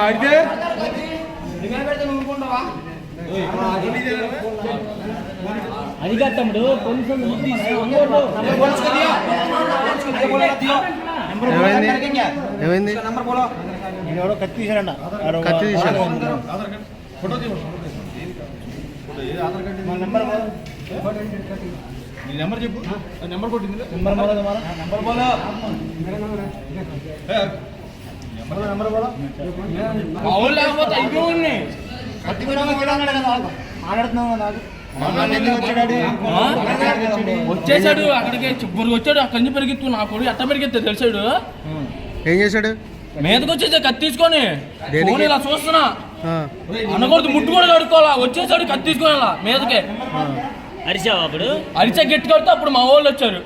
అయితే అది కాదు తమ్ముడు ఏమైంది కత్తి తీసాడంట కత్తి తీసాడు నెంబర్ చెప్పు నెంబర్ కొట్టింది వచ్చేసాడు అక్కడికి చివరికి వచ్చాడు అక్కడి నుంచి పెరిగిత్తు నా కొడుకు ఎట్ట పెరిగితే తెలిసాడు ఏం చేశాడు మీదకి వచ్చేసా కత్తి తీసుకొని ఇలా చూస్తున్నా అనకూడదు ముట్టు కూడా కడుక్కోవాలా వచ్చేసాడు కత్తి తీసుకొని అలా మీదకే అరిచావా అప్పుడు అరిచా గట్టి కడితే అప్పుడు మా వాళ్ళు వచ్చారు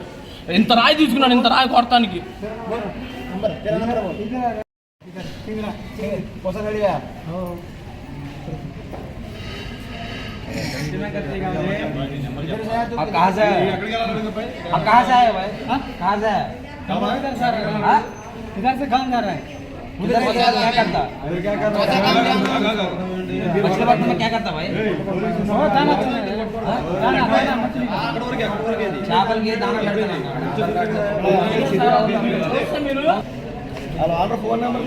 ఇంత రాయి తీసుకున్నాను ఇంత రాయి కొడతానికి कहाँ से आए भाई कहाँ से इधर से कहाँ जा रहा है उधर क्या करता मछली बात में क्या करता भाई चावल के दाना ऑर्डर फोन नंबर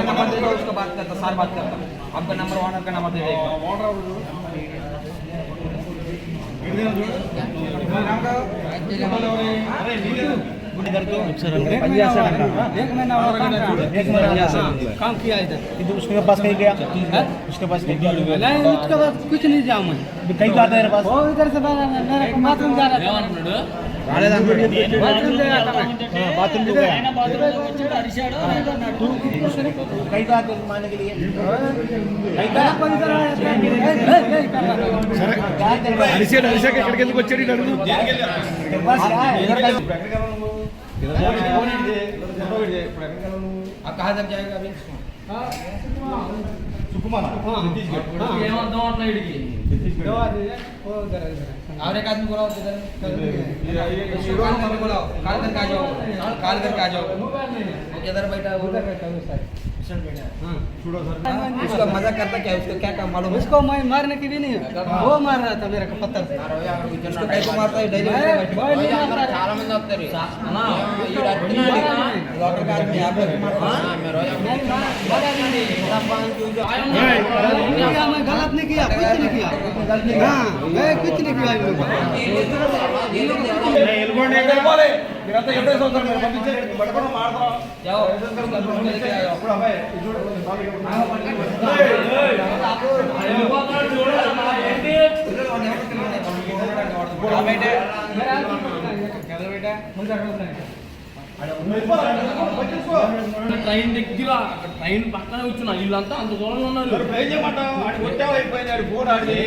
नंबर दे दो उसका बात करता सार बात करता आपका नंबर ऑनर का नंबर दे देगा काम किया इधर उसके पास कहीं गया उसके पास उसके पास कुछ नहीं जाऊँ मैं कहीं जाता है पास वो इधर से बाथरूम जा रहा था बाथरूम तो गया कहीं जाते मारने के लिए ఎక్కడికి వచ్చాడు कहाँ तक जाएगा अभी और एक आदमी बोला बुलाओ काल करके आ जाओ इधर बैठा उसका मजाक करता क्या उसको क्या काम मालूम उसको मैं मारने की भी नहीं वो मार रहा था मेरा पत्थर से उसको कहीं को मारता है डेली చాలా మంది వస్తారు లోకల్ का आदमी यहां पे मैं गलत नहीं किया कुछ नहीं किया हां मैं कुछ नहीं किया మీరంతా ఎప్పుడే చూస్తారు మీరు పంపించే బట్టపడ మాడతారా जाओ అప్పుడు అబ్బాయి ట్రైన్ దగ్గర ట్రైన్ పక్కన కూర్చున్నా వీళ్ళంతా అంత దూరంలో ఉన్నారు ఏం చేయమంటావు వచ్చావు అయిపోయింది ఫోన్ ఆడి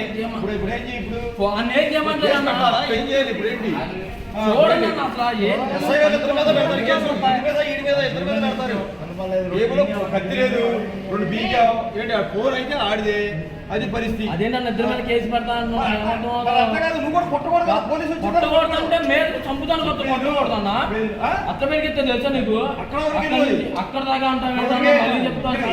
ఇప్పుడు ఏం చేయి ఇప్పుడు ఫోన్ ఏం చేయమంటారు ఏం చేయాలి ఇప్పుడు ఏంటి చూడండి అసలు ఎస్ఐ గారు ఇద్దరి మీద పెడతారు కేసు ఈడి మీద ఇద్దరి మీద పెడతారు ఏమో కత్తి లేదు రెండు బీగావు ఏంటి ఆ ఫోన్ అయితే ఆడిదే అది పరిస్థితి అదేంటన్న ఇద్దరి మీద కేసు పెడతా నువ్వు కూడా కొట్టకూడదు పోలీసు కొట్టకూడదంటే మేము చంపుతాను కొట్టకూడదన్నా అత్త మీదకి తెలుసా నీకు అక్కడ దాకా అంటాను చెప్తాను